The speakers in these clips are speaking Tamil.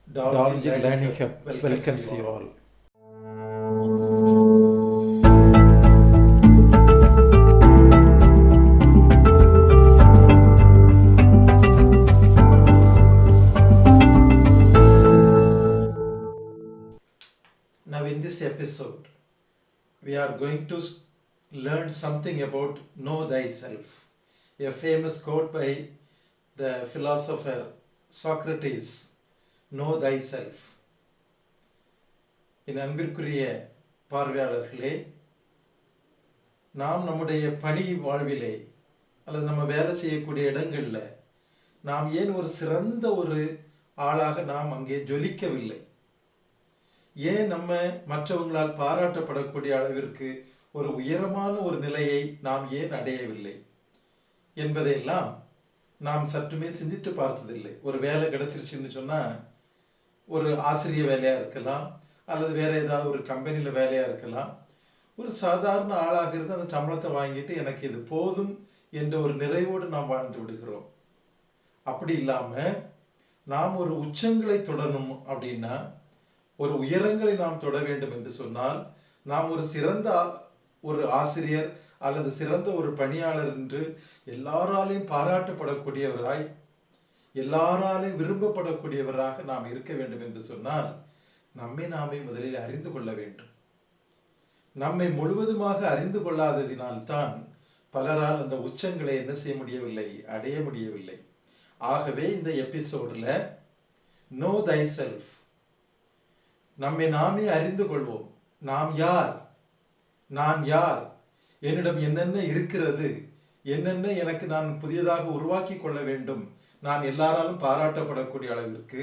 Darwin Learning Hub welcomes you all. Now in this episode, we are going to learn something about know thyself, a famous quote by the philosopher Socrates, know thyself. என் அன்பிற்குரிய பார்வையாளர்களே, நாம் நம்முடைய பணி வாழ்விலே அல்லது நம்ம வேலை செய்யக்கூடிய இடங்கள்ல நாம் ஏன் ஒரு சிறந்த ஒரு ஆளாக நாம் அங்கே ஜொலிக்கவில்லை? ஏன் நம்ம மற்றவங்களால் பாராட்டப்படக்கூடிய அளவிற்கு ஒரு உயரமான ஒரு நிலையை நாம் ஏன் அடையவில்லை என்பதையெல்லாம் நாம் சற்றுமே சிந்தித்து பார்த்ததில்லை. ஒரு வேலை கிடைச்சிருச்சுன்னு சொன்னா, ஒரு ஆசிரியர் வேலையா இருக்கலாம், அல்லது வேற ஏதாவது ஒரு கம்பெனியில வேலையா இருக்கலாம். ஒரு சாதாரண ஆளாக இருந்து அந்த சம்பளத்தை வாங்கிட்டு எனக்கு இது போதும் என்ற ஒரு நிறைவோடு நாம் வாழ்ந்து விடுகிறோம். அப்படி இல்லாம நாம் ஒரு உச்சங்களை தொடரணும் அப்படின்னா, ஒரு உயரங்களை நாம் தொட வேண்டும் என்று சொன்னால், நாம் ஒரு சிறந்த ஒரு ஆசிரியர் அல்லது சிறந்த ஒரு பணியாளர் என்று எல்லாராலையும் பாராட்டப்படக்கூடியவராய், எல்லாராலையும் விரும்பப்படக்கூடியவராக நாம் இருக்க வேண்டும் என்று சொன்னால், நம்மை நாமே முதலில் அறிந்து கொள்ள வேண்டும். நம்மை முழுவதுமாக அறிந்து கொள்ளாததினால்தான் பலரால் அந்த உச்சங்களை என்ன செய்ய முடியவில்லை, அடைய முடியவில்லை. ஆகவே இந்த எபிசோடுல நோ தை செல்ஃப், நம்மை நாமே அறிந்து கொள்வோம். நாம் யார், நான் யார், என்னிடம் என்னென்ன இருக்கிறது, என்னென்ன எனக்கு நான் புதியதாக உருவாக்கி கொள்ள வேண்டும், நான் எல்லாராலும் பாராட்டப்படக்கூடிய அளவிற்கு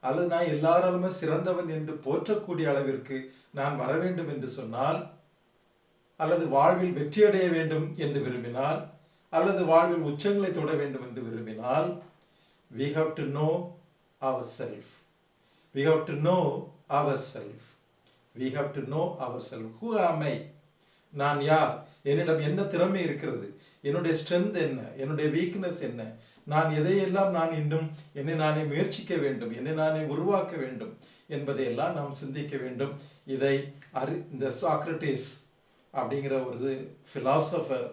அல்லது நான் எல்லாராலுமே சிறந்தவன் என்று போற்றக்கூடிய அளவிற்கு நான் வர வேண்டும் என்று சொன்னால், அல்லது வாழ்வில் வெற்றியடைய வேண்டும் என்று விரும்பினால், அல்லது வாழ்வில் உச்சங்களை தொட வேண்டும் என்று விரும்பினால், we have to know ourselves. We have to know ourselves. We have to know ourselves. Who am I? நான் யார், என்னிடம் என்ன திறமை இருக்கிறது, என்னுடைய ஸ்ட்ரென்த் என்ன, என்னுடைய வீக்னஸ் என்ன, நான் எதையெல்லாம் நான் இன்னும் என்னை நானே முயற்சிக்க வேண்டும், என்னை நானே உருவாக்க வேண்டும் என்பதையெல்லாம் நாம் சிந்திக்க வேண்டும். இதை இந்த சாக்ரட்டிஸ் அப்படிங்கிற ஒரு பிலாசபர்,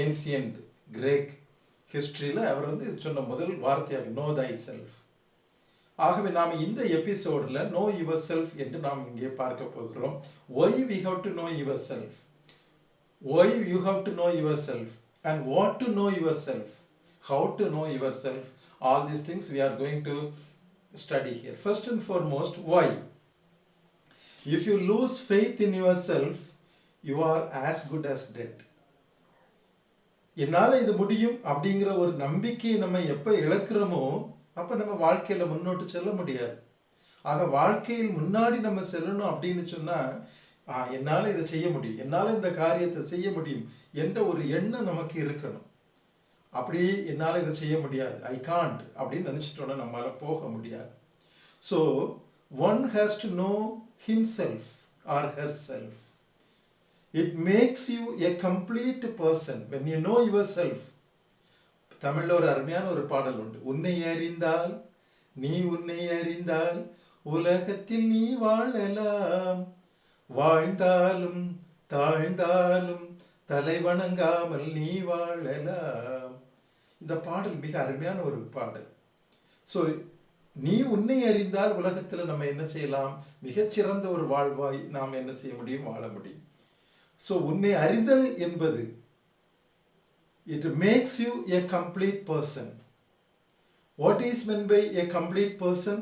ஏன்சியன்ட் கிரேக் ஹிஸ்டரியில் அவர் சொன்ன முதல் வார்த்தையாக நோ தை செல்ஃப். ஆகவே நாம் இந்த எபிசோடில் நோ யுவர் செல்ஃப் என்று நாம் இங்கே பார்க்க போகிறோம். Why we have to know yourself, why you have to know yourself, and what to know yourself, how to know yourself. All these things we are going to study here. First and foremost, why? If you lose faith in yourself, you are as good as dead. என்னால இது முடியும் அப்படிங்கிற ஒரு நம்பிக்கையை நம்ம எப்ப இழக்கிறோமோ அப்ப நம்ம வாழ்க்கையில முன்னோட்டு செல்ல முடியாது. ஆக வாழ்க்கையில் முன்னாடி நம்ம செல்லணும் அப்படின்னு சொன்னா, என்னால இதை செய்ய முடியும், என்னால இந்த காரியத்தை செய்ய முடியும் என்ற ஒரு எண்ணம் நமக்கு இருக்கணும். அப்படி என்னால் இதை செய்ய முடியாது, ஐ காண்ட் அப்படின்னு நினைச்சிட்டோன்னா நம்மளால போக முடியாது. So one has to know himself or herself. It makes you a complete person when you know yourself. தமிழ்ல ஒரு அருமையான ஒரு பாடல் உண்டு. உன்னை அறிந்தால், நீ உன்னை அறிந்தால் உலகத்தில் நீ வாழலாம், வாழ்ந்தாலும் தாழ்ந்தாலும் தலை வணங்காமல் நீ வாழலாம். இந்த பாடல் மிக அருமையான ஒரு பாடல். ஸோ நீ உன்னை அறிந்தால் உலகத்தில் நம்ம என்ன செய்யலாம், மிகச்சிறந்த ஒரு வாழ்வாய் நாம் என்ன செய்ய முடியும், வாழ முடியும். ஸோ உன்னை அறிதல் என்பது it makes you a complete person. What is meant by a complete person?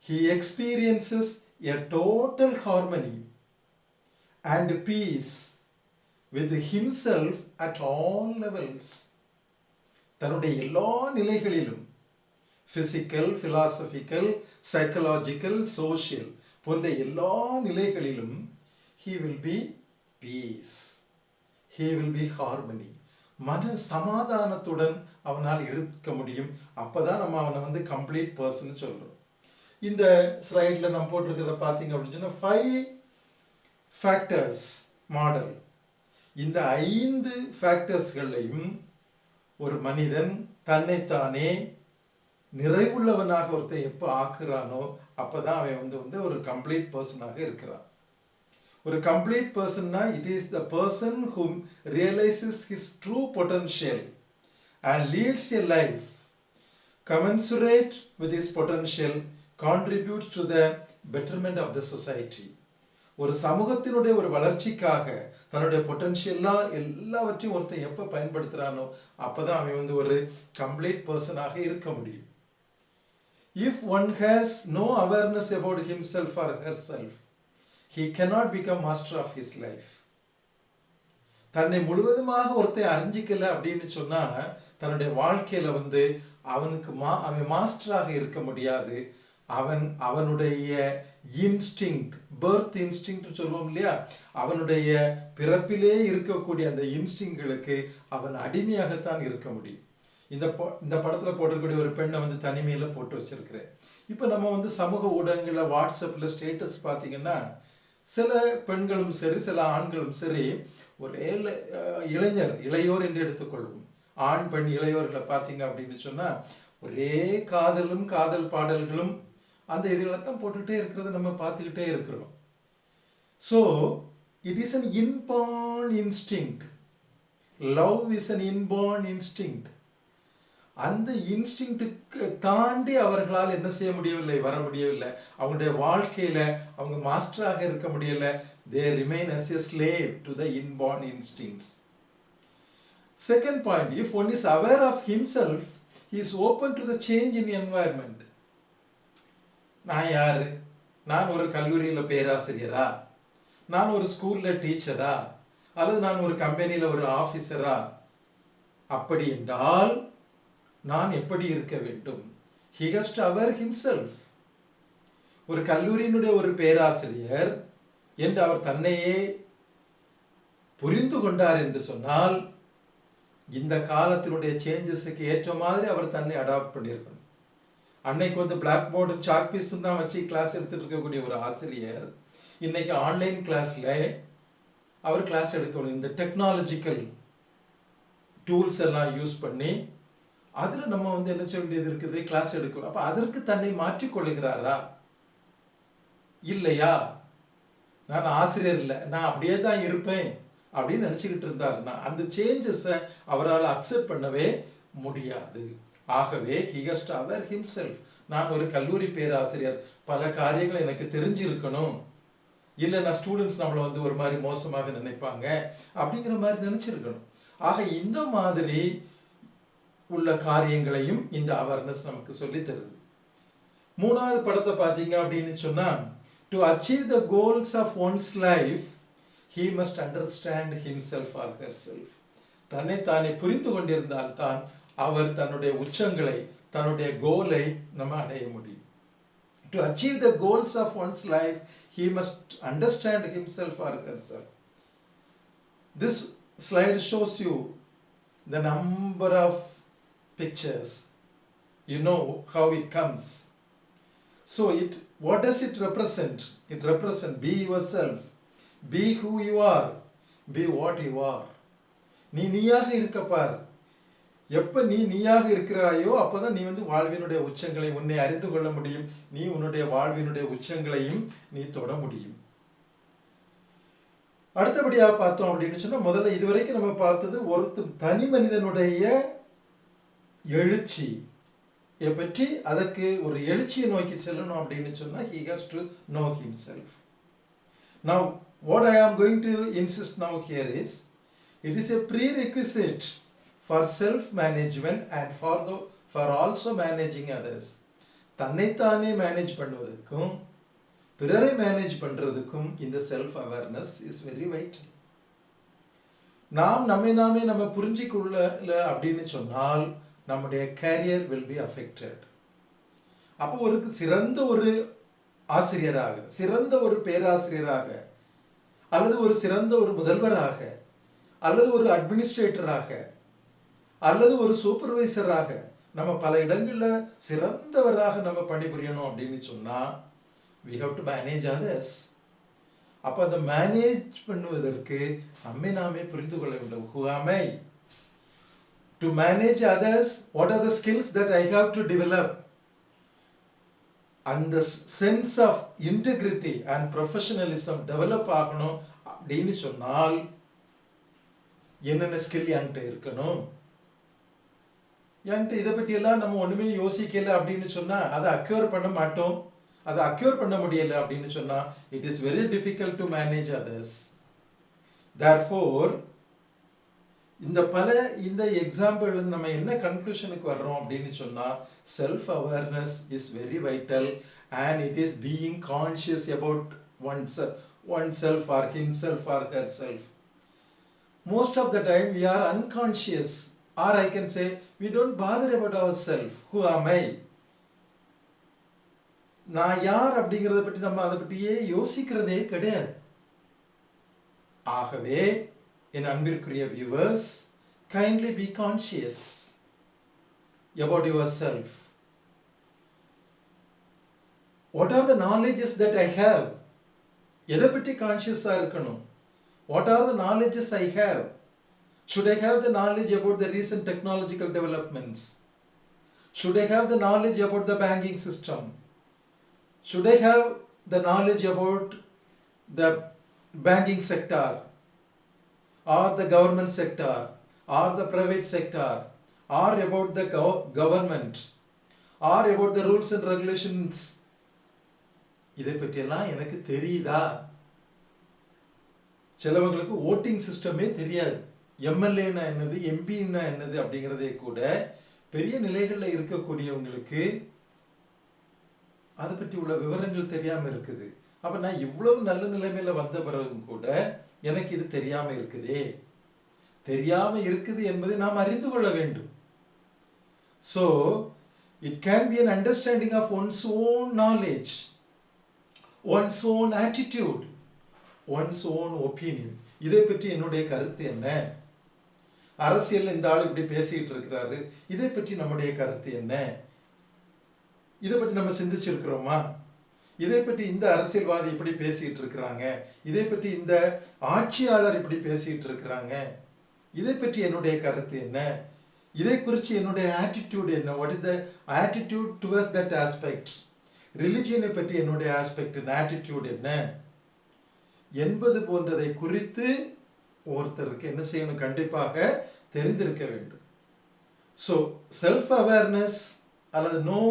He experiences a total harmony and peace with himself at all levels. தன்னுடைய எல்லா நிலைகளிலும், பிசிக்கல், பிலாசபிக்கல், சைக்கலாஜிக்கல், சோஷியல் போன்ற எல்லா நிலைகளிலும் he will be peace, he will be harmony. மன சமாதானத்துடன் அவனால் இருக்க முடியும். அப்பதான் நம்ம அவனை கம்ப்ளீட் பர்சன் சொல்றோம். இந்த ஸ்லைட்ல நம்ம போட்டிருக்கிறத பார்த்தீங்க அப்படின்னு சொன்னா 5 ஃபேக்டர்ஸ் மாடல். இந்த 5 ஃபேக்டர்ஸ்களையும் ஒரு மனிதன் தன்னைத்தானே நிறைவுள்ளவனாக ஒருத்தன் எப்போ ஆக்குறானோ அப்பதான் அவன் வந்து ஒரு கம்ப்ளீட் பர்சனாக இருக்கிறான். ஒரு கம்ப்ளீட் பர்சன்னா it is the person who realizes his true potential and leads a life commensurate with his potential, contributes to the betterment of the society. ஒரு சமூகத்தினுடைய ஒரு வளர்ச்சிக்காக தன்னுடைய பொட்டன்ஷியலா எல்லாவற்றையும் ஒருத்தன் எப்ப பயன்படுத்துறானோ அப்பதான் அவன் வந்து ஒரு கம்ப்ளீட் பர்சனாக இருக்க முடியும். If one has no awareness about himself or herself, he cannot become master of his life. தன்னை முழுவதுமாக ஒருத்தன் அறிஞ்சிக்கல அப்படின்னு சொன்னா தன்னுடைய வாழ்க்கையில வந்து அவன் மாஸ்டராக இருக்க முடியாது. அவனுடைய இன்ஸ்டிங்க்ட், பர்த் இன்ஸ்டிங்க்ட் சொல்லுவோம் இல்லையா, அவனுடைய பிறப்பிலே இருக்கக்கூடிய அந்த இன்ஸ்டிங்களுக்கு அவன் அடிமையாகத்தான் இருக்க முடியும். இந்த படத்துல போடக்கூடிய ஒரு பெண்ணை வந்து தனிமையில போட்டு வச்சிருக்கிறேன். இப்ப நம்ம வந்து சமூக ஊடகங்கள்ல வாட்ஸ்அப்ல ஸ்டேட்டஸ் பாத்தீங்கன்னா சில பெண்களும் சரி சில ஆண்களும் சரி ஒரே இளையோர் என்று எடுத்துக்கொள்வோம், ஆண் பெண் இளையோர்களை பார்த்தீங்க அப்படின்னு சொன்னா ஒரே காதலும் காதல் பாடல்களும் அந்த இதுகளை தான் போட்டுக்கிட்டே இருக்கிறத நம்ம பார்த்துக்கிட்டே இருக்கிறோம். So it is an inborn instinct. Love is an inborn instinct. அந்த இன்ஸ்டிங்க்டுக்கு தாண்டி அவர்களால் என்ன செய்ய முடியவில்லை, வர முடியவில்லை. அவங்களுடைய வாழ்க்கையில அவங்க மாஸ்டராக இருக்க முடியல. they remain as a slave to the inborn instincts. Second point, if one is aware of himself, he is open to the change in environment. நான் யாரு? நான் ஒரு கல்லூரியில பேராசிரியரா, நான் ஒரு ஸ்கூல்ல டீச்சரா, அல்லது நான் ஒரு கம்பெனியில ஒரு ஆபீசரா? அப்படி என்றால் நான் எப்படி இருக்க வேண்டும்? He has to aware himself. ஒரு கல்லூரியினுடைய ஒரு பேராசிரியர் என்று அவர் தன்னையே புரிந்து கொண்டார் என்று சொன்னால் இந்த காலத்தினுடைய சேஞ்சஸுக்கு ஏற்ற மாதிரி அவர் தன்னை அடாப்ட் பண்ணியிருக்கணும். அன்னைக்கு வந்து பிளாக் போர்டு சாக் பீஸ் தான் வச்சு கிளாஸ் எடுத்துட்டு இருக்கக்கூடிய ஒரு ஆசிரியர் இன்னைக்கு ஆன்லைன் கிளாஸ்ல அவர் கிளாஸ் எடுக்கணும். இந்த டெக்னாலஜிக்கல் டூல்ஸ் எல்லாம் யூஸ் பண்ணி அதுல நம்ம வந்து என்ன செய்ய வேண்டியது இருக்குது, கிளாஸ் எடுக்கணும். அப்ப அதற்கு தன்னை மாற்றிக்கொள்ளுகிறாரா இல்லையா? நான் ஆசிரியர் இல்லை, நான் அப்படியே தான் இருப்பேன் அப்படின்னு நினைச்சுக்கிட்டு இருந்தாருன்னா அந்த சேஞ்சஸை அவரால் அக்செப்ட் பண்ணவே முடியாது. ஆகவே he has to aware himself. நான் ஒரு கல்லூரி பேராசிரியர், பல காரியங்கள் எனக்கு தெரிஞ்சிருக்கணும், இல்லைன்னா ஸ்டூடெண்ட்ஸ் நம்மளை வந்து ஒரு மாதிரி மோசமாக நினைப்பாங்க அப்படிங்கிற மாதிரி நினைச்சிருக்கணும். ஆக இந்த மாதிரி உள்ள காரியங்களையும் இந்த அவேர்னஸ் நமக்கு சொல்லி தருது. மூணாவது படத்தை பார்த்தீங்க அப்படின்னு சொன்னா, to achieve the goals of one's life he must understand himself or herself. தன்னை தானே புரிந்து கொண்டிருந்தால் தான் அவர் தன்னுடைய உச்சங்களை, தன்னுடைய கோலை நம்ம அடைய முடியும். To achieve the goals of one's life he must understand himself or herself. This slide shows you the number of pictures. You know how it comes. So what does it represent? It represents be yourself, be who you are, be what you are. நீயாக இருக்க பார். எப்ப நீயாக இருக்கிறாயோ அப்பதான் நீ வந்து வாழ்வினுடைய உச்சங்களை உன்னை அறிந்து கொள்ள முடியும். நீ உன்னுடைய வாழ்வினுடைய உச்சங்களையும் நீ தொட முடியும். அடுத்தபடியா பார்த்தோம் அப்படின்னு சொன்னா, முதல்ல இதுவரைக்கும் நம்ம பார்த்தது ஒருத்தர் தனி மனிதனுடைய எழுச்சி பற்றி, அதற்கு ஒரு எழுச்சியை நோக்கி செல்லணும் அப்படின்னு சொன்னா he has to know himself. Now what I am going to insist now here is, it is a prerequisite for self management and for also managing others. தன்னைத்தானே மேனேஜ் பண்ணுவதற்கும் பிறரை மேனேஜ் பண்றதுக்கும் இந்த self awareness is very vital. நம்ம புரிஞ்சிக்கொள்ள அப்படின்னு சொன்னால் நம்முடைய கேரியர் will be affected. அப்போ ஒரு சிறந்த ஒரு ஆசிரியராக, சிறந்த ஒரு பேராசிரியராக, அல்லது ஒரு சிறந்த ஒரு முதல்வராக, அல்லது ஒரு அட்மினிஸ்ட்ரேட்டராக, அல்லது ஒரு சூப்பர்வைசராக நம்ம பல இடங்கள்ல சிறந்தவராக நம்ம பணிபுரியணும் அப்படின்னு சொன்னா we have to manage others. அப்ப அதை மேனேஜ் பண்ணுவதற்கு நம்மை நாமே புரிந்து கொள்ள வேண்டும். Who am I? To manage others, what are the skills that I have to develop? அந்த sense of integrity and professionalism develop ஆகணும் அப்படின்னு சொன்னால் என்னென்ன ஸ்கில் என்கிட்ட இருக்கணும்? என்கிட்ட இதை பற்றியெல்லாம் நம்ம ஒன்றுமே யோசிக்கலை அப்படின்னு சொன்னால் அதை அக்யூர் பண்ண மாட்டோம். அதை அக்யூர் பண்ண முடியலை அப்படின்னு சொன்னால் it is very difficult to manage others. Therefore இந்த எக்ஸாம்பிள் நம்ம என்ன கன்க்ளூஷனுக்கு வர்றோம் அப்படின்னு சொன்னால் self awareness is very vital and it is being conscious about oneself or himself or herself. Most of the time we are unconscious, or I can say we don't bother about ourselves. Who am I? நான் யார் அப்படிங்கிறத பற்றி நம்ம அதை பற்றியே யோசிக்கிறதே கிடையாது. ஆகவே என் அன்பிற்குரிய viewers, kindly be conscious about yourself. What are the knowledges that I have? எதை பற்றி கான்ஷியஸாக இருக்கணும்? What are the knowledges I have? Should I have the knowledge about the recent technological developments? Should I have the knowledge about the banking system? Should I have the knowledge about the banking sector or the government sector or the private sector or about the government or about the rules and regulations? இதை பற்றியெல்லாம் எனக்கு தெரியுதா? சிலவங்களுக்கு ஓட்டிங் சிஸ்டமே தெரியாது. எம்எல்ஏன்னா என்னது, எம்பின்னா என்னது அப்படிங்கிறதே கூட பெரிய நிலைகளில் இருக்கக்கூடியவங்களுக்கு அதை பற்றி உள்ள விவரங்கள் தெரியாமல் இருக்குது. அப்போ நான் இவ்வளவு நல்ல நிலைமையில் வந்த பிறகும் கூட எனக்கு இது தெரியாமல் இருக்குதே. தெரியாமல் இருக்குது என்பதை நாம் அறிந்து கொள்ள வேண்டும். So it can be an understanding of one's own knowledge, one's own attitude, one's own opinion. இதை பற்றி என்னுடைய கருத்து என்ன? அரசியல் இந்த ஆள் இப்படி பேசிட்டு இருக்கிறாரு, இதை பற்றி நம்முடைய கருத்து என்ன? இதை பற்றி நம்ம சிந்திச்சிருக்கிறோமா? இதை பற்றி இந்த அரசியல்வாதி இப்படி பேசிட்டு இருக்கிறாங்க, இதை பற்றி இந்த ஆட்சியாளர் இப்படி பேசிட்டு இருக்கிறாங்க, இதை பற்றி என்னுடைய கருத்து என்ன? இதை குறித்து என்னுடைய ஆட்டிடியூட் என்ன? What is the attitude towards that aspect? ரிலிஜியனை பற்றி என்னுடைய ஆஸ்பெக்ட் ஆட்டிடியூட் என்ன என்பது போன்றதை குறித்து ஒருத்தருக்கு என்ன செய்யணும்? கண்டிப்பாக தெரிந்திருக்க வேண்டும். ஸோ செல்ஃப் அவேர்னஸ் அல்லது நோ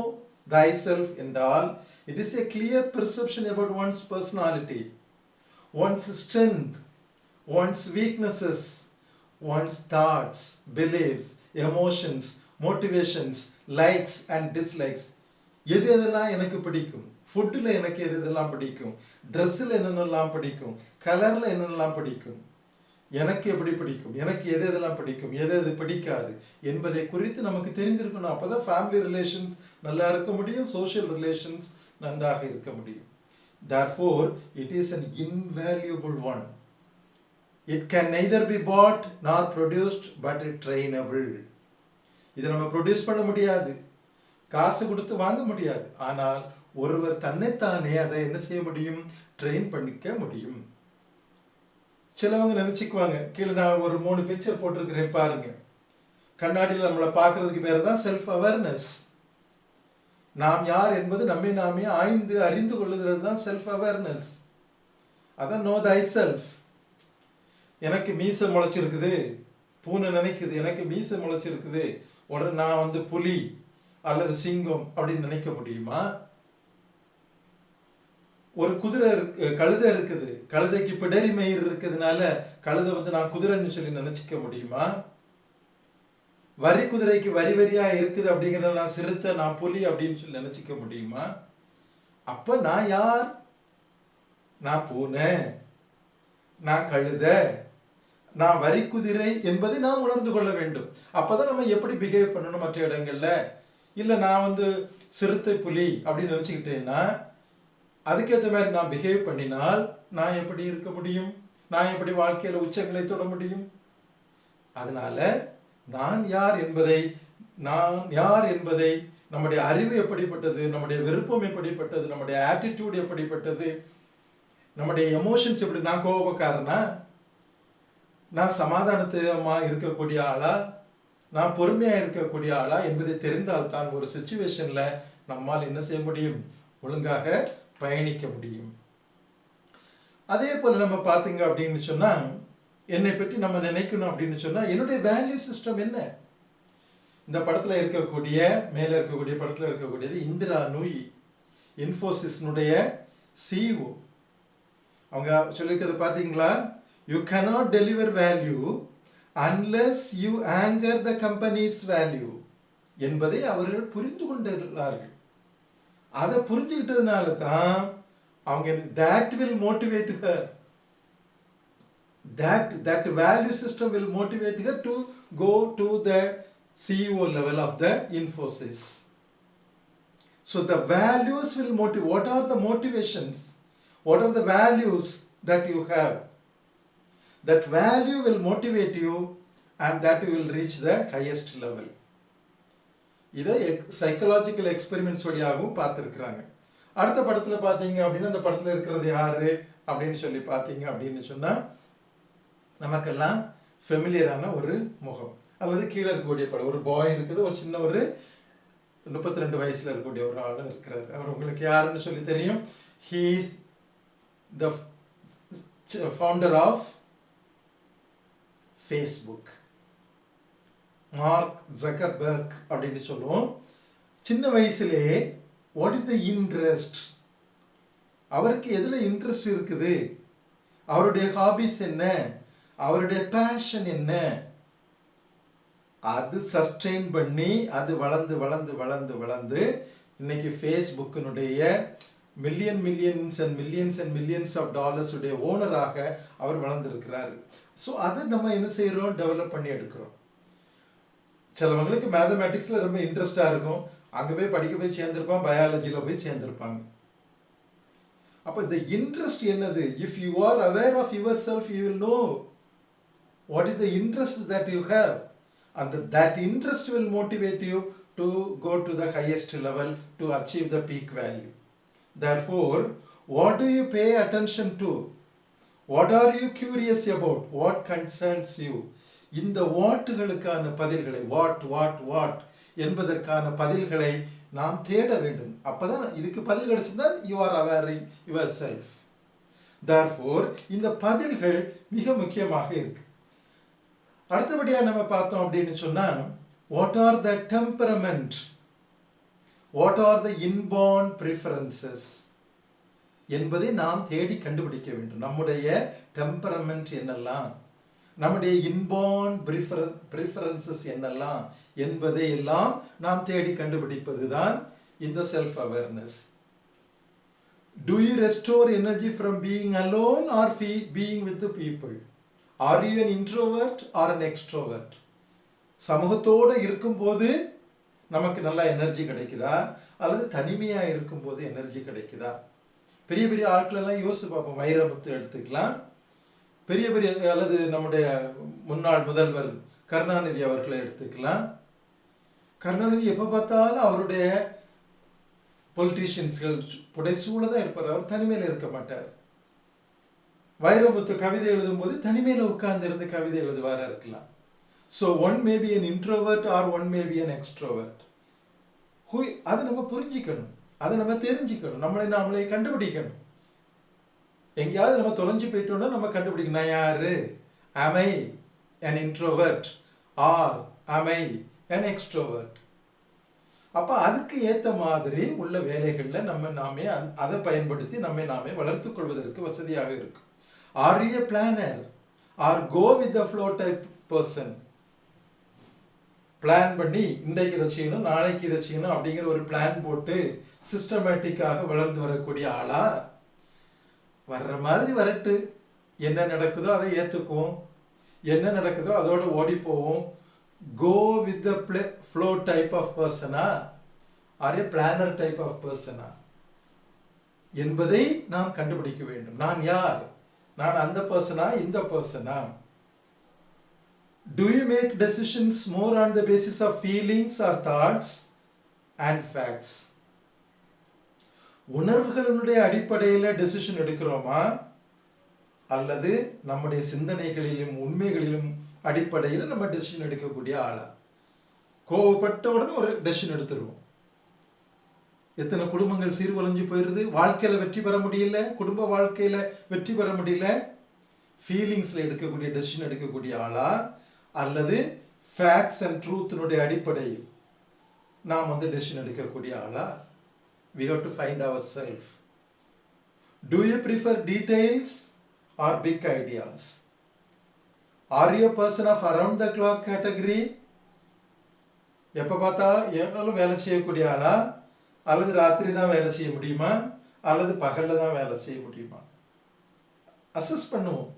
தை செல்ஃப் என்றால் it is a clear perception about one's personality, one's strength, one's weaknesses, one's thoughts, beliefs, emotions, motivations, likes and dislikes. எது எதெல்லாம் எனக்கு பிடிக்கும், ஃபுட்டில் எனக்கு எது எதெல்லாம் பிடிக்கும், ட்ரெஸ்ஸில் என்னென்னலாம் பிடிக்கும், கலரில் என்னென்னலாம் பிடிக்கும், எனக்கு எப்படி பிடிக்கும், எனக்கு எது எதெல்லாம் பிடிக்கும், எது எது பிடிக்காது என்பதை குறித்து நமக்கு தெரிந்திருக்கணும். அப்போ தான் ஃபேமிலி ரிலேஷன்ஸ் நல்லா இருக்க முடியும், சோஷியல் ரிலேஷன்ஸ் நன்றாக இருக்க முடியும். Therefore, it is an invaluable one. It can neither be bought nor produced, but it trainable. இதை நம்ம ப்ரொடியூஸ் பண்ண முடியாது, காசு கொடுத்து வாங்க முடியாது. ஆனால் ஒருவர் தன்னைத்தானே அதை என்ன செய்ய முடியும்? ட்ரெயின் பண்ணிக்க முடியும். சிலவங்க நினைச்சுக்குவாங்க, கீழே நான் ஒரு 3 பிக்சர் போட்டிருக்கிறேன் பாருங்க, கண்ணாடியில் நம்மளை பார்க்கறதுக்கு பேர் தான் செல்ஃப் அவேர்னஸ். நாம் யார் என்பது நம்மை நாமே ஆய்ந்து அறிந்து கொள்ளுகிறது தான் செல்ஃப் அவேர்னஸ். அதான் நோ தை செல்ஃப். எனக்கு மீசை முளைச்சிருக்குது, பூனை நினைக்குது எனக்கு மீசை முளைச்சிருக்குது, உடனே நான் புலி அல்லது சிங்கம் அப்படின்னு நினைக்க முடியுமா? ஒரு குதிரை கழுதை இருக்குது, கழுதைக்கு பிடரி மயிர் இருக்கிறதுனால கழுதை நான் குதிரைன்னு சொல்லி நினைச்சிக்க முடியுமா? வரி குதிரைக்கு வரி வரியா இருக்குது அப்படிங்கிறத நான் சிறுத்தை, நான் புலி அப்படின்னு சொல்லி நினைச்சிக்க முடியுமா? அப்ப நான் யார்? நான் பூனை, நான் கழுதை, நான் வரி குதிரை என்பதை நாம் உணர்ந்து கொள்ள வேண்டும். அப்பதான் நம்ம எப்படி பிஹேவ் பண்ணணும் மற்ற இடங்கள்ல. இல்லை நான் சிறுத்தை புலி அப்படின்னு நினச்சிக்கிட்டேன்னா அதுக்கேற்ற மாதிரி நான் பிஹேவ் பண்ணினால் நான் எப்படி இருக்க முடியும்? நான் எப்படி வாழ்க்கையில் உச்சங்களை தொட முடியும்? அதனால நான் யார் என்பதை நம்முடைய அறிவு எப்படிப்பட்டது, நம்முடைய விருப்பம் எப்படிப்பட்டது, நம்முடைய ஆட்டிடியூட் எப்படிப்பட்டது, நம்முடைய எமோஷன்ஸ் எப்படி, நான் கோபக்காரனா, நான் சமாதானமா இருக்கக்கூடிய ஆளா, நான் பொறுமையா இருக்கக்கூடிய ஆளா என்பதை தெரிந்தால்தான் ஒரு சிச்சுவேஷன்ல நம்மால் என்ன செய்ய முடியும்? ஒழுங்காக பயணிக்க முடியும். அதே போல நம்ம பார்த்தீங்க அப்படின்னு சொன்னா, என்னை பற்றி நம்ம நினைக்கணும் அப்படின்னு சொன்னா, என்னுடைய வேல்யூ சிஸ்டம் என்ன? இந்த படத்துல இருக்கக்கூடிய, மேல இருக்கக்கூடிய படத்துல இருக்கக்கூடியது இந்திரா நூயி, இன்ஃபோசிஸ்னுடைய CEO. அவங்க சொல்லியிருக்கிறது பார்த்தீங்களா? You cannot deliver value unless you anger the company's value என்பதை அவர்கள் புரிந்து கொண்டுள்ளார்கள். அதை புரிஞ்சுக்கிட்டதுனால தான் அவங்க that will motivate her, that value system will motivate her to go to the CEO level of the Infosys. So the values will motivate. What are the motivations? What are the values that you have? That value will motivate you and that you will reach the highest level. இதை சைக்கலாஜிக்கல் எக்ஸ்பெரிமெண்ட்ஸ் வழியாகவும் பார்த்துருக்குறாங்க. அடுத்த படத்தில் பார்த்தீங்க அப்படின்னா, அந்த படத்தில் இருக்கிறது யாரு அப்படின்னு சொல்லி பார்த்தீங்க அப்படின்னு சொன்னால், நமக்கெல்லாம் ஃபெமிலியரான ஒரு முகம், அல்லது கீழே இருக்கக்கூடிய படம், ஒரு பாய் இருக்குது, ஒரு சின்ன ஒரு 32 வயசுல இருக்கக்கூடிய ஒரு ஆள் இருக்கிறார். அவர் உங்களுக்கு யாருன்னு சொல்லி தெரியும். He is the founder of Facebook, mark Zuckerberg அப்படின்னு சொல்லுவோம். சின்ன வயசுலே வாட் இஸ் த இன்ட்ரெஸ்ட், அவருக்கு எதுல இன்ட்ரெஸ்ட் இருக்குது, அவருடைய ஹாபிஸ் என்ன, அவருடைய பேஷன் என்ன, அது சஸ்டெயின் பண்ணி அது வளர்ந்து வளர்ந்து வளர்ந்து வளர்ந்து இன்னைக்கு ஃபேஸ்புக்கினுடைய மில்லியன்ஸ் ஆஃப் டாலர்ஸ் உடைய ஓனராக அவர் வளர்ந்துருக்கிறார். ஸோ அதை நம்ம என்ன செய்யறோம், டெவலப் பண்ணி எடுக்கிறோம். சிலவங்களுக்கு மேத்தமேட்டிக்ஸ்ல ரொம்ப இன்ட்ரெஸ்டா இருக்கும், அங்க போய் படிக்க போய் சேர்ந்திருப்பான், பயாலஜில போய் சேர்ந்திருப்பாங்க. அப்ப இந்த இன்ட்ரெஸ்ட் என்னது? If you are aware of your self, you will know what is the interest that you have, and that interest will motivate you to go to the highest level to achieve the peak value. Therefore, what do you pay attention to? What are you curious about? What concerns you? இந்த வாட்களுக்கான பதில்களை, வாட் என்பதற்கான பதில்களை நாம் தேட வேண்டும். அப்பதான் இதுக்கு பதில் கிடைச்சிருந்தா you are aware yourself. Therefore, இந்த பதில்கள் மிக முக்கியமாக இருக்கு. அடுத்தபடியா நம்ம பார்த்தோம் அப்படின்னு சொன்னா, what are the temperament, what are the inborn preferences என்பதை நாம் தேடி கண்டுபிடிக்க வேண்டும். நம்முடைய டெம்பரமெண்ட் என்னெல்லாம், நம்முடைய இன்பார்ன் ப்ரிஃபரன்சஸ் என்னெல்லாம் என்பதை எல்லாம் நாம் தேடி கண்டுபிடிப்பது தான் இந்த self awareness. Do you restore energy from being alone or being with the people? Are you an introvert or an extrovert? சமூகத்தோடு இருக்கும்போது நமக்கு நல்ல எனர்ஜி கிடைக்குதா, அல்லது தனிமையா இருக்கும்போது எனர்ஜி கிடைக்குதா? பெரிய பெரிய ஆட்கள் எல்லாம் யோசிச்சு பார்ப்போம். வைரமுத்து எடுத்துக்கலாம், பெரிய பெரிய, அல்லது நம்முடைய முன்னாள் முதல்வர் கருணாநிதி அவர்களை எடுத்துக்கலாம். கருணாநிதி எப்ப பார்த்தாலும் அவருடைய பொலிட்டீஷியன்ஸ்கள் புடைசூழதான் இருப்பார், அவர் தனிமையில இருக்க மாட்டார். வைரமுத்து கவிதை எழுதும் போது தனிமையில உட்கார்ந்து இருந்து கவிதை எழுதுவாரா இருக்கலாம். So one may be an introvert or one may be an extrovert. அதை நம்ம புரிஞ்சிக்கணும், அதை நம்ம தெரிஞ்சுக்கணும், நாமளே கண்டுபிடிக்கணும். எங்கேயாவது நம்ம தொலைஞ்சு போயிட்டோம்னா நம்ம கண்டுபிடிக்கணும், நான் யாரு, am I an introvert or am I an extrovert? அப்ப அதுக்கு ஏத்த மாதிரி உள்ள வேலைகள்ல நாமே அதை பயன்படுத்தி நாமே வளர்த்துக் கொள்வதற்கு வசதியாக இருக்கும். Are you a planner or go with the flow type person? Plan பண்ணி இன்றைக்கு இதை செய்யணும், நாளைக்கு இதை செய்யணும் அப்படிங்கிற ஒரு பிளான் போட்டு சிஸ்டமேட்டிக்காக வளர்ந்து வரக்கூடிய ஆளா? வர்ற மாதிரி வரட்டு, என்ன நடக்குதோ அதை ஏத்துக்குவோம், என்ன நடக்குதோ அதோட ஓடி போவோம். Go with the flow type of person-ஆ or a planner type of person-ஆ என்பதை நாம் கண்டுபிடிக்க வேண்டும். நான் யார், நான் அந்த பர்சனா இந்த பர்சனா? Do you make decisions more on the basis of feelings or thoughts and facts? உணர்வுகளுடைய அடிப்படையில் டெசிஷன் எடுக்கிறோமா, அல்லது நம்முடைய சிந்தனைகளிலும் உண்மைகளிலும் அடிப்படையில் நம்ம டெசிஷன் எடுக்கக்கூடிய ஆளா? கோவப்பட்ட உடனே ஒரு டெசிஷன் எடுத்துருவோம், எத்தனை குடும்பங்கள் சீர்குலைஞ்சு போயிடுது, வாழ்க்கையில வெற்றி பெற முடியல, குடும்ப வாழ்க்கையில வெற்றி பெற முடியல. ஃபீலிங்ஸ்ல எடுக்கக்கூடிய டெசிஷன் எடுக்கக்கூடிய ஆளா, அல்லது ஃபேக்ட்ஸ் அண்ட் ட்ரூத்தினுடைய அடிப்படையில் நாம் வந்து டெசிஷன் எடுக்கக்கூடிய ஆளா? We have to find ourselves. Do you prefer details or big ideas? Are you a person of around the clock category? எப்போ பார்த்தா எவ்வளோ வேலை செய்யக்கூடிய ஆளா, அல்லது ராத்திரி தான் வேலை செய்ய முடியுமா, அல்லது பகலில் தான் வேலை செய்ய முடியுமா? அசஸ் பண்ணுவோம்.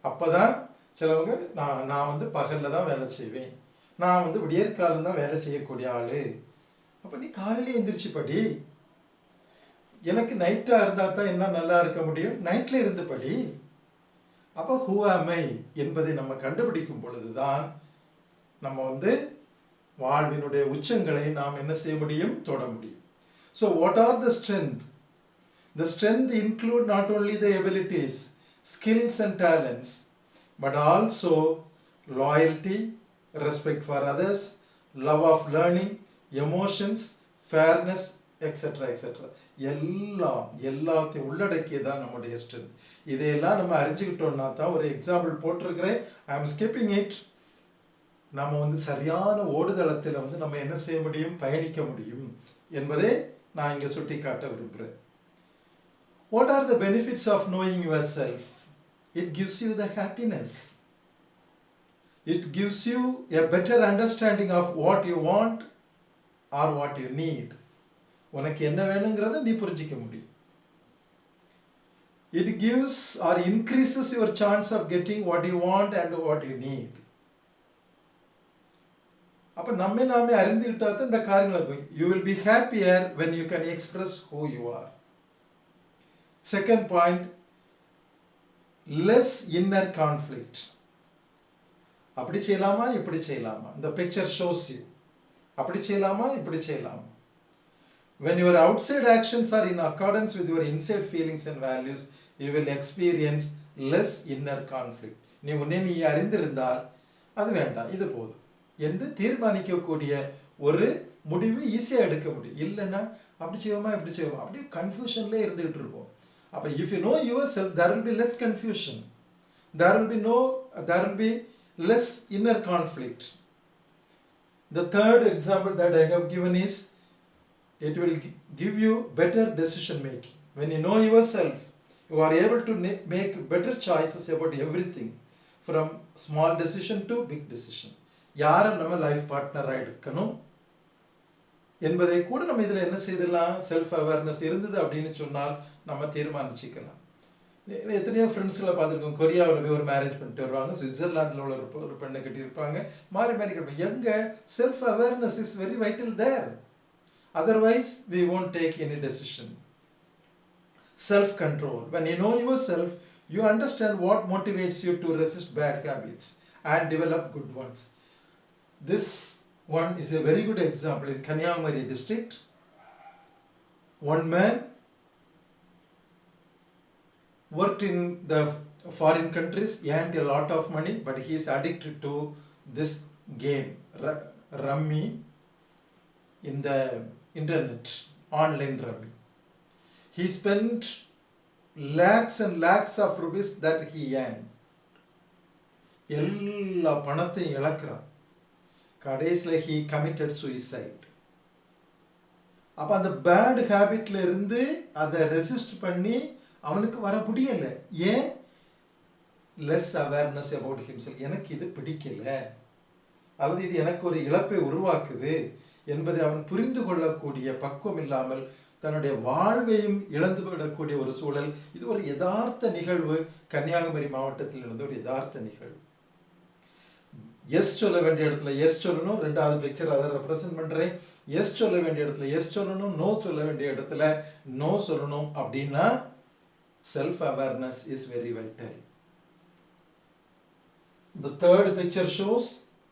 அப்போ தான் சிலவங்க நான் வந்து பகலில் தான் வேலை செய்வேன், நான் வந்து விடியற்காலம் தான் வேலை செய்யக்கூடிய ஆள். அப்போ நீ காலையிலே எந்திரிச்சு படி. எனக்கு நைட்டாக இருந்தால் தான் என்ன நல்லா இருக்க முடியும், நைட்டில் இருந்து படி. அப்போ ஹூ ஆம் ஐ என்பதை நம்ம கண்டுபிடிக்கும் பொழுது தான் நம்ம வந்து வாழ்வினுடைய உச்சங்களை நாம் என்ன செய்ய முடியும், தொட முடியும். So what are the strength? The strength include not only the abilities, skills and talents, but also loyalty, respect for others, love of learning, emotions, fairness, etc. etc. எல்லாத்தையும் உள்ளடக்கியதான் நம்முடைய ஸ்ட்ரென்த். இதையெல்லாம் நம்ம அறிஞ்சுக்கிட்டோம்னா தான், ஒரு எக்ஸாம்பிள் போட்டிருக்கிறேன், ஐ ஆம் ஸ்கிப்பிங் இட், நம்ம வந்து சரியான ஓடுதளத்தில் வந்து நம்ம என்ன செய்ய முடியும், பயணிக்க முடியும் என்பதை நான் இங்கே சுட்டி காட்ட விரும்புகிறேன். What are the benefits of knowing yourself? It gives you the happiness. It gives you a better understanding of what you want or what you need. உனக்கு என்ன வேணுங்கிறத நீ புரிஞ்சிக்க முடியும். It gives or increases your chance of getting what you want and what you need. அப்ப நாமே அறிந்துகிட்டா தான் இந்த காரியங்களை போய், you will be happier when you can express who you are. Second point, less inner conflict. அப்படி செய்யலாமா, இப்படி செய்யலாமா, the picture shows you, அப்படி செய்யலாமா, இப்படி செய்யலாமா. When your outside actions are in accordance with your inside feelings and values, you will experience less inner conflict. நீ அறிந்திருந்தால் அது வேண்டாம், இது போதும் என்று தீர்மானிக்கக்கூடிய ஒரு முடிவு ஈஸியாக எடுக்க முடியும். இல்லைன்னா அப்படி செய்வோமா, இப்படி செய்வோமா, அப்படியே கன்ஃபியூஷன்லேயே இருந்துகிட்டு இருப்போம். அப்போ if you know yourself, there will be less confusion, there will be less inner conflict. The third example that I have given is, it will give you better decision making. When you know yourself, you are able to make better choices about everything, from small decision to big decision. யாரை நம்ம லைஃப் பார்ட்னராக எடுக்கணும் என்பதை கூட நம்ம இதில் என்ன செய்திடலாம், செல்ஃப் அவேர்னஸ் இருந்தது அப்படின்னு சொன்னால் நம்ம தீர்மானிச்சுக்கலாம். எத்தனையோ ஃப்ரெண்ட்ஸ்களை பார்த்துருக்கோம், கொரியாவில் போய் ஒரு மேரேஜ் பண்ணிட்டு வருவாங்க, சுவிட்சர்லாந்தில் உள்ள ஒரு பெண்ணை கட்டியிருப்பாங்க, மாறி கட்டிருப்பாங்க. எங்கே self awareness is very vital there, otherwise we won't take any decision. Self control, when you know yourself, you understand what motivates you to resist bad habits and develop good ones. This one is a very good example. In Kanyakumari district, one man worked in the foreign countries, earned a lot of money, but he is addicted to this game, rummy, in the internet, online rummy. He spent lakhs and lakhs of rupees that he earned. எல்லா பணத்தையும் இழக்கிறான். கடைசியில் he committed suicide. அப்போ அந்த பேட் ஹேபிட்ல இருந்து அதை ரெசிஸ்ட் பண்ணி அவனுக்கு வர முடியல. ஏன்? Less awareness about himself. எனக்கு இது பிடிக்கல, அல்லது இது எனக்கு ஒரு இழப்பை உருவாக்குது என்பதை அவன் புரிந்து கொள்ளக்கூடிய பக்குவம் இல்லாமல் தன்னுடைய வாழ்வையும் இழந்து விடக்கூடிய ஒரு சூழல். இது ஒரு யதார்த்த நிகழ்வு, கன்னியாகுமரி மாவட்டத்தில் நடந்த ஒரு யதார்த்த நிகழ்வு. எஸ் சொல்ல வேண்டிய இடத்துல எஸ் சொல்லணும், ரெண்டாவது பிக்சர் அதை ரெப்ரசன்ட் பண்றேன். எஸ் சொல்ல வேண்டிய இடத்துல எஸ் சொல்லணும், நோ சொல்ல வேண்டிய இடத்துல நோ சொல்லணும். அப்படின்னா self awareness is very vital. The third picture shows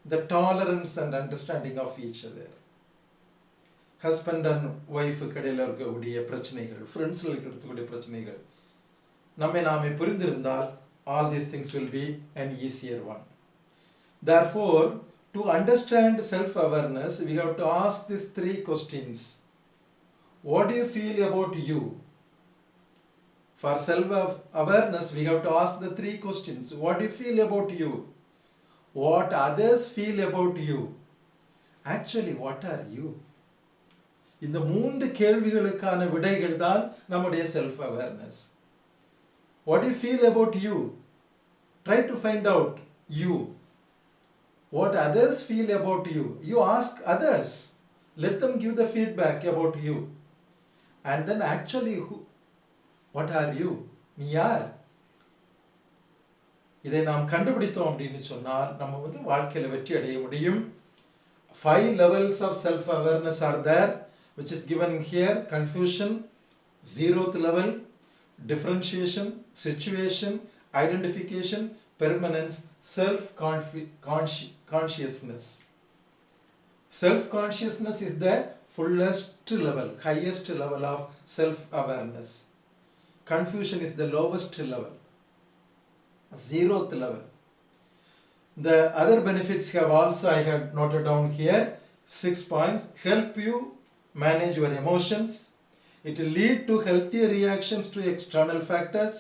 the tolerance and understanding of each other. Husband and ஒய்ஃபுக்கு இடையில இருக்கக்கூடிய பிரச்சனைகள், ஃப்ரெண்ட்ஸ்களுக்கு இருக்கக்கூடிய பிரச்சனைகள், நாமே புரிந்திருந்தால் all these things will be an easier one. Therefore, to understand self-awareness, we have to ask these three questions. What do you feel about you? For self-awareness, we have to ask the three questions. What do you feel about you? What others feel about you? Actually, what are you? இந்த மூன்று கேள்விகளுக்கான விடைகள் தான் நம்முடைய self awareness. What do you feel about you? Try to find out you. What others feel about you? You ask others. Let them give the feedback about you. And then actually, what are you? நீ யார்? இதை நாம் கண்டுபிடித்தோம் அப்படின்னு சொன்னால் நம்ம வந்து வாழ்க்கையில வெற்றி அடைய முடியும். 5 levels of self-awareness are there, which is given here. Confusion, 0th level, differentiation, situation, identification, permanence, self-consciousness. Self-consciousness is the fullest level, highest level of self-awareness. Confusion is the lowest level, 0th level. The other benefits have also I have noted down here, 6 points. Help you manage your emotions. It will lead to healthier reactions to external factors,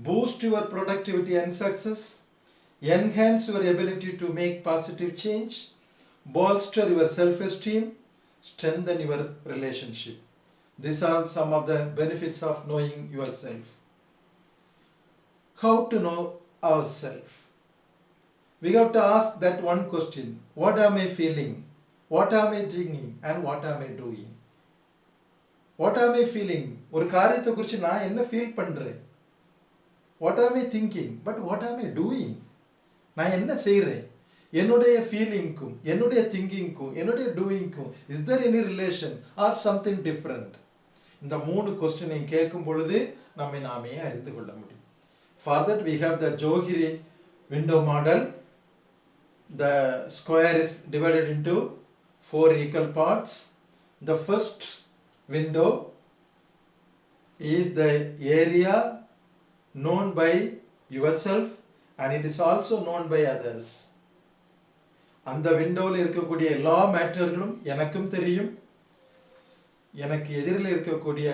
boost your productivity and success, enhance your ability to make positive change, bolster your self-esteem, strengthen your relationship. These are some of the benefits of knowing yourself. How to know ourselves? We have to ask that one question. What am I feeling? What am I thinking? And what am I doing? What am I feeling? ஒரு காரியத்தை குறித்து நான் என்ன ஃபீல் பண்றேன்? What am I thinking? But what am I doing? நான் என்ன செய்றேன்? என்னுடைய ஃபீலிங்க்கும் என்னுடைய திங்கிங்க்கும் என்னுடைய டூயிங்க்கும் is there any relation or something different? இந்த மூணு கொஸ்டினை கேட்கும் பொழுது நம்மை நாமே அறிந்து கொள்ள முடியும். For that we have the Johari window model. The square is divided into 4 equal parts. The first window is the area known by yourself and it is also known by others. அந்த விண்டோவில் இருக்கக்கூடிய எல்லா மேட்டர்களும் எனக்கும் தெரியும், எனக்கு எதிரில் இருக்கக்கூடிய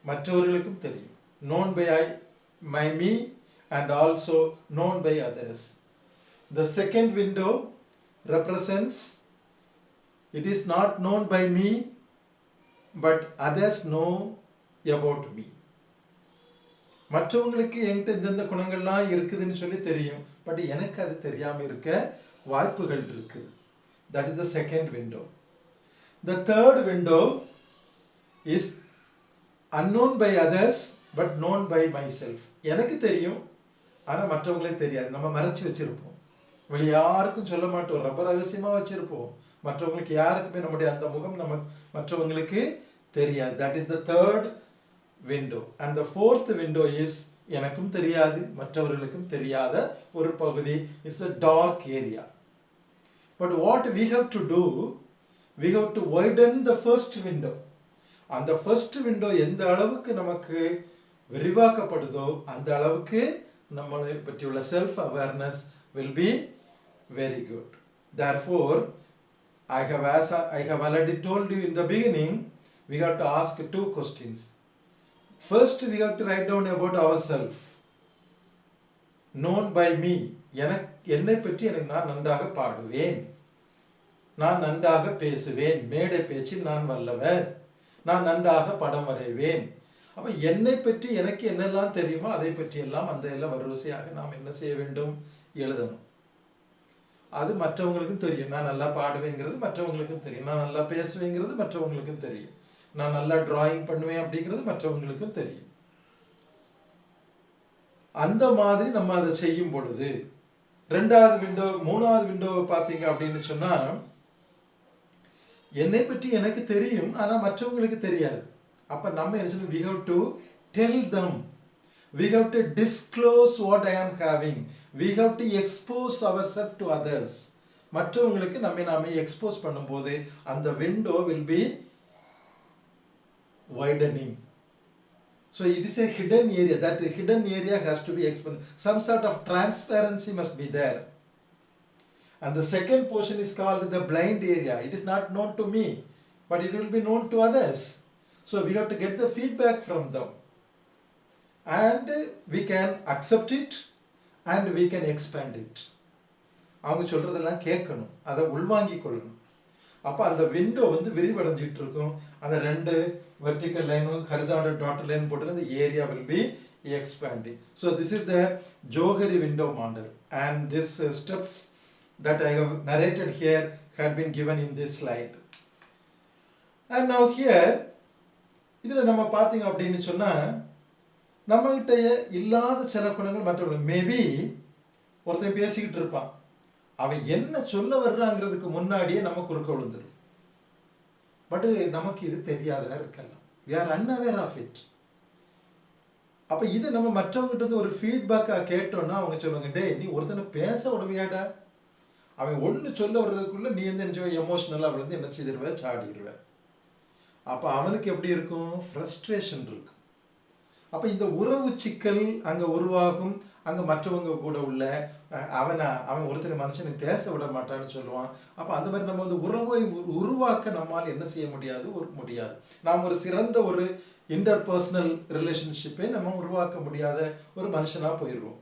மற்றவர்களுக்கும் தெரியும். Known by me and also known by others. The second window represents it is not known by me but others know about me. மற்றவங்களுக்கு என்கிட்ட இந்த குணங்கள்லாம் இருக்குதுன்னு சொல்லி தெரியும், பட் எனக்கு அது தெரியாம இருக்க வாய்ப்புகள் இருக்குது. That is the second window. The third window is unknown by others but known by myself. எனக்கு தெரியும் ஆனா மற்றவங்களுக்கு தெரியாது. நம்ம மறைச்சு வச்சிருப்போம், வெளிய யாருக்கும் சொல்ல மாட்டோம், ரொம்ப ரகசியமா வச்சிருப்போம். மற்றவங்களுக்கு யாருக்குமே நம்முடைய அந்த முகம் நம்ம மற்றவங்களுக்கு தெரியாது. That is the third window. And the fourth window is எனக்கும் தெரியாது மற்றவர்களுக்கும் தெரியாத ஒரு பகுதி. It's a dark area. But what we have to do, we have to widen the first window. அந்த first window எந்த அளவுக்கு நமக்கு விரிவாக்கப்படுதோ அந்த அளவுக்கு நம்மளை பற்றியுள்ள self awareness will be very good. Therefore, as I have already told you in the beginning, we have to ask 2 questions. First, we have to write down about ourselves. Known by me. என்னை பற்றி நான் நன்றாக பாடுவேன், நான் நன்றாக பேசுவேன், மேடை பேச்சில் நான் வல்லவன், நான் நன்றாக படம் வரைவேன். அப்ப என்னை பற்றி எனக்கு என்னெல்லாம் தெரியுமோ அதை பற்றி எல்லாம் அந்த எல்லாம் வரிசையாக நாம் என்ன செய்ய வேண்டும், எழுதணும். அது மற்றவங்களுக்கும் தெரியும். நான் நல்லா பாடுவேங்கிறது மற்றவங்களுக்கும் தெரியும், நான் நல்லா பேசுவேங்கிறது மற்றவங்களுக்கும் தெரியும், நான் நல்லா டிராயிங் பண்ணுவேன் அப்படிங்கிறது மற்றவங்களுக்கும் தெரியும். அந்த மாதிரி நம்ம அதை செய்யும் பொழுது ரெண்டாவது விண்டோ மூணாவது விண்டோவை பார்த்தீங்க அப்படின்னு சொன்னா, என்னை பற்றி எனக்கு தெரியும் ஆனா மற்றவங்களுக்கு தெரியாது. அப்ப நம்ம என்ன சொல்லணும், we have to tell them, we have to disclose what I am having, we have to expose ourselves to others. மற்றவங்களுக்கு நாமே எக்ஸ்போஸ் பண்ணும்போது அந்த window will be widening. So it is a hidden area. That hidden area has to be exposed. Some sort of transparency must be there. And the second portion is called the blind area. It is not known to me, but it will be known to others. So we have to get the feedback from them, and we can accept it and we can expand it. அவங்க சொல்றதெல்லாம் கேட்கணும், அதை உள்வாங்கிக் கொள்ளணும். அப்போ அந்த விண்டோ வந்து விரிவடைஞ்சிட்டு இருக்கும். அந்த ரெண்டு வெர்டிக்கல் லைனும் ஹரிசாண்டல் டாட்டட் லைன் போட்டு the area will be expanding. So this is the Johari window model, and this steps that I have narrated here had been given in this slide. And now here இதில் நம்ம பார்த்தீங்க அப்படின்னு சொன்னால், நம்மகிட்ட இல்லாத சில குணங்கள் மற்றவர்கள், மேபி ஒருத்தன் பேசிக்கிட்டு இருப்பான், அவன் என்ன சொல்ல வர்றாங்கிறதுக்கு முன்னாடியே நமக்கு குறுக்க விழுந்துடும். பட் நமக்கு இது தெரியாதா இருக்கலாம். we are unaware of it. அப்போ இது நம்ம மற்றவங்ககிட்ட இருந்து ஒரு ஃபீட்பேக்காக கேட்டோம்னா அவங்க சொல்லுவாங்க, டே நீ ஒருத்தனை பேச உடவியாடா, அவன் ஒன்று சொல்ல வர்றதுக்குள்ளே நீ எந்த நினச்சோ எமோஷ்னலாக விழுந்து என்ன செய்திருவ, சாடிடுவேன். அப்போ அவனுக்கு எப்படி இருக்கும், ஃப்ரஸ்ட்ரேஷன் இருக்கும். அப்போ இந்த உறவு சிக்கல் அங்கே உருவாகும். அங்கே மற்றவங்க கூட உள்ள அவன் ஒருத்தர் மனுஷனை பேச விட மாட்டான்னு சொல்லுவான். அப்போ அந்த மாதிரி நம்ம வந்து உறவை உருவாக்க நம்மால் என்ன செய்ய முடியாது, முடியாது. நாம் ஒரு சிறந்த ஒரு இன்டர்பர்சனல் ரிலேஷன்ஷிப்பை நம்ம உருவாக்க முடியாத ஒரு மனுஷனாக போயிடுவோம்.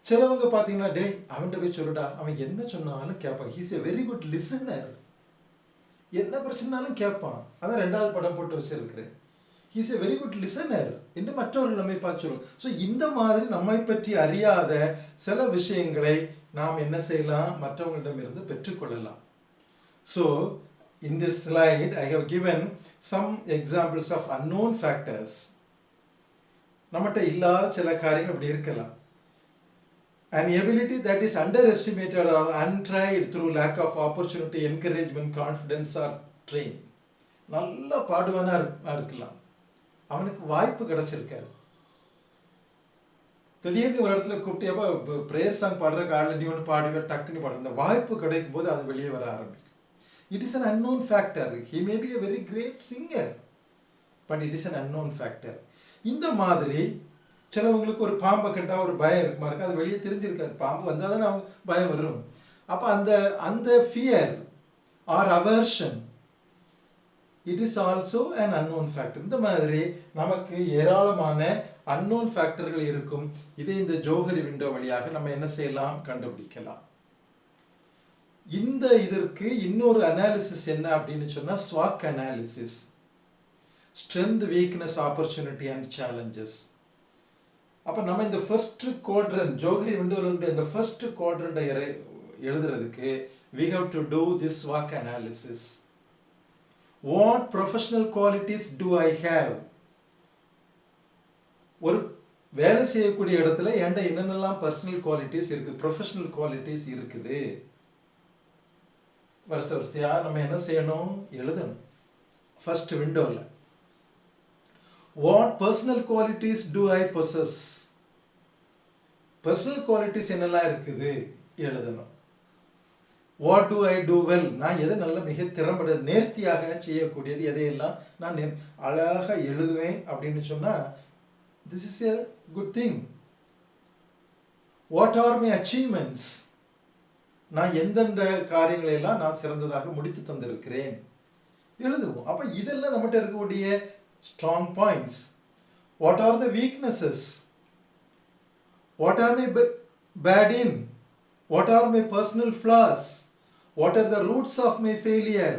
சிலவங்க பார்த்தீங்கன்னா, டே அவன்கிட்ட போய் சொல்லுடா, அவன் என்ன சொன்னாலும் கேட்பான். He's a very good listener. என்ன பிரச்சனைனாலும் கேட்பான். அதான் 2வது படம் போட்டு வச்சிருக்கிறேன். He's a very good listener என்று மற்றவர்கள் நம்மை பார்த்து சொல்லுவோம். ஸோ இந்த மாதிரி நம்மை பற்றி அறியாத சில விஷயங்களை நாம் என்ன செய்யலாம், மற்றவங்களிடமிருந்து பெற்றுக்கொள்ளலாம். So in this slide I have given some examples of unknown factors. நம்மகிட்ட இல்லாத சில காரியங்கள் இப்படி இருக்கலாம். An ability that is underestimated or untried through lack of opportunity, encouragement, confidence or training. நல்ல பாடுவானா இருக்கலாம், அவனுக்கு வாய்ப்பு கிடைச்சிருக்காது. திடீர்னு ஒரு இடத்துல கூப்பிட்டியப்போ ப்ரேயர் சாங் பாடுற காலில் நீ ஒன்று பாடுவே, டக்குன்னு பாடு. அந்த வாய்ப்பு கிடைக்கும் போது அது வெளியே வர ஆரம்பிக்கும். It is an unknown factor. He may be a very great singer, but it is an unknown factor. இந்த மாதிரி சிலவங்களுக்கு ஒரு பாம்பை கட்டா ஒரு பயம் இருக்குமா இருக்கு, அது வெளியே தெரிஞ்சிருக்காது. பாம்பு வந்தால் தானே அவங்க பயம் வரும். அப்போ அந்த fear R aversion, it is also an unknown factor. இந்த மாதிரி நமக்கு ஏராளமான அன்னோன் ஃபேக்டர்கள் இருக்கும். இதை இந்த ஜோஹரி விண்டோ வழியாக நம்ம என்ன செய்யலாம், கண்டுபிடிக்கலாம். இந்த இதற்கு இன்னொரு அனாலிசிஸ் என்ன அப்படின்னு சொன்னா, swag analysis, strength, weakness, opportunity and challenges. அப்ப நம்ம இந்த ஃபர்ஸ்ட் குவாட்ரண்ட், ஜோஹரி விண்டோல இந்த ஃபர்ஸ்ட் குவாட்ரண்ட் எழுதுறதுக்கு we have to do this SWOT analysis. What professional qualities do I have? ஒரு வேலை செய்யக்கூடிய இடத்துல என்கிட்ட என்னென்னலாம் பர்சனல் குவாலிட்டிஸ் இருக்குது, ப்ரொஃபஷனல் குவாலிட்டிஸ் இருக்குது. வரிசையா நம்ம என்ன செய்யணும், எழுதணும். ஃபர்ஸ்ட் விண்டோல what personal qualities do I possess? personal qualities என்னெல்லாம் இருக்குது எழுதணும். what do I do well? நான் எதை நல்ல மிக திறம்பட நேர்த்தியாக செய்யக்கூடியது எதையெல்லாம் நான் அழகாக எழுதுவேன் அப்படின்னு சொன்னா, this is a good thing. what are my achievements? நான் எந்தெந்த காரியங்களை எல்லாம் நான் சிறந்ததாக முடித்து தந்திருக்கிறேன் எழுதுவோம். அப்ப இதெல்லாம் நம்மகிட்ட இருக்கக்கூடிய strong points. what are the weaknesses? what are my bad in? what are my personal flaws? what are the roots of my failure?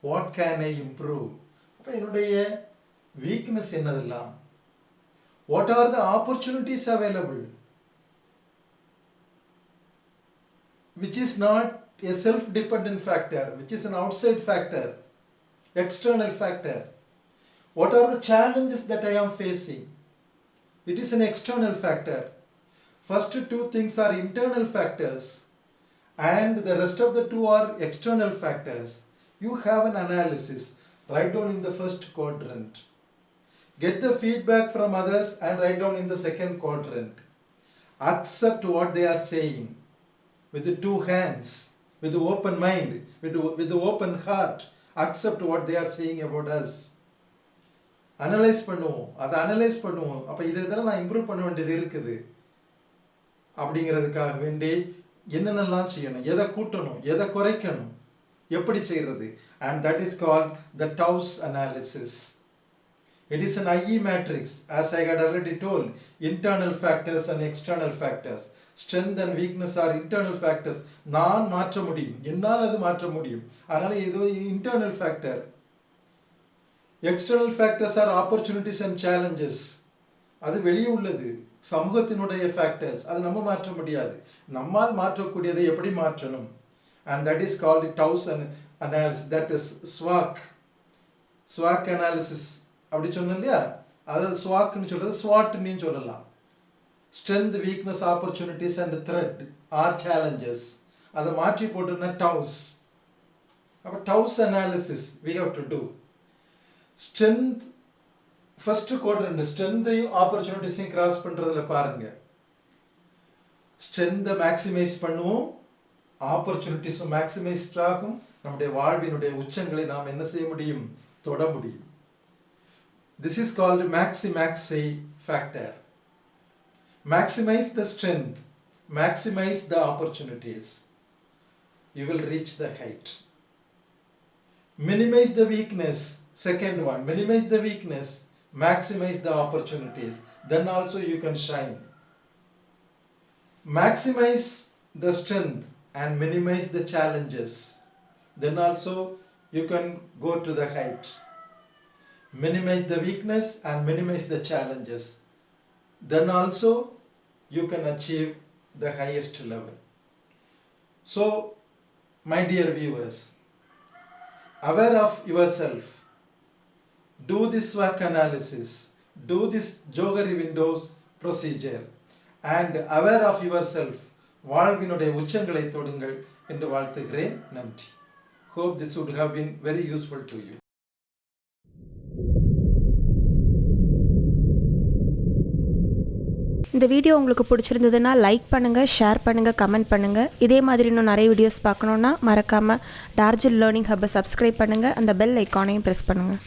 what can I improve? அப்ப என்னுடைய weakness என்னதெல்லாம்? what are the opportunities available, which is not a self-dependent factor, which is an outside factor, external factor? What are the challenges that I am facing? It is an external factor. First two things are internal factors and the rest of the two are external factors. You have an analysis. Write down in the first quadrant. Get the feedback from others and write down in the second quadrant. Accept what they are saying with the two hands, with the open mind, with the open heart. Accept what they are saying about us. Analyse பண்ணுவோம், அதை அனலைஸ் பண்ணுவோம். அப்போ இதெல்லாம் நான் இம்ப்ரூவ் பண்ண வேண்டியது இருக்குது. அப்படிங்கிறதுக்காக வேண்டி என்னென்னலாம் செய்யணும், எதை கூட்டணும், எதை குறைக்கணும், எப்படி செய்கிறது, and that is called the TOWS analysis. It is an IE matrix, as I had already told, internal factors and external factors. Strength and weakness are internal factors. நான் மாற்ற முடியும், என்னால் அது மாற்ற முடியும். அதனால இது internal factor. External factors are opportunities and challenges. அது வெளியே உள்ளது, சமூகத்தினுடைய factors. அது நம்ம மாற்ற முடியாது. நம்மால் மாற்றக்கூடியதை எப்படி மாற்றணும்? And that is called Tau's analysis. That is SWOT. SWOT analysis. அப்படி சொன்னோம் இல்லையா, அதாவது ஸ்வாக்னு சொல்றது ஸ்வாட்னு சொல்லலாம். Strength, weakness, opportunities and threat or challenges. அதை மாற்றி போட்டோம்னா டவுஸ். அப்போ TOWS analysis we have to do. Strength first quadrant, ஸ்ட்ரென்த்தையும் ஆப்பர்ச்சுனிட்டிஸையும் கிராஸ் பண்றதுல பாருங்க. ஸ்ட்ரென்த்தை மேக்சிமைஸ் பண்ணுவோம், ஆப்பர்ச்சுனிட்டிஸும் மேக்சிமைஸ் ஆகும். நம்முடைய வாழ்வினுடைய உச்சங்களை நாம் என்ன செய்ய முடியும்? தொட முடியும். This is called maxi factor. Maximize the strength, maximize the opportunities. You will reach the height. Minimize the weakness. Second one, minimize the weakness, maximize the opportunities. Then also you can shine. Maximize the strength and minimize the challenges. Then also you can go to the height. Minimize the weakness and minimize the challenges. Then also you can achieve the highest level. So, my dear viewers, aware of yourself, do this SWOT analysis, do this Jogari windows procedure, and aware of yourself, வாழ்வினுடைய உச்சங்களை தொடுங்கள் என்று வாழ்த்துகிறேன். நன்றி. Hope this would have been very useful to you. இந்த வீடியோ உங்களுக்கு பிடிச்சிருந்ததுன்னா லைக் பண்ணுங்கள், ஷேர் பண்ணுங்கள், கமெண்ட் பண்ணுங்கள். இதே மாதிரி இன்னும் நிறைய வீடியோஸ் பார்க்கணுன்னா மறக்காமல் டார்ஜில் லேர்னிங் ஹப்பை சப்ஸ்கிரைப் பண்ணுங்கள். அந்த பெல் ஐக்கானையும் ப்ரெஸ் பண்ணுங்கள்.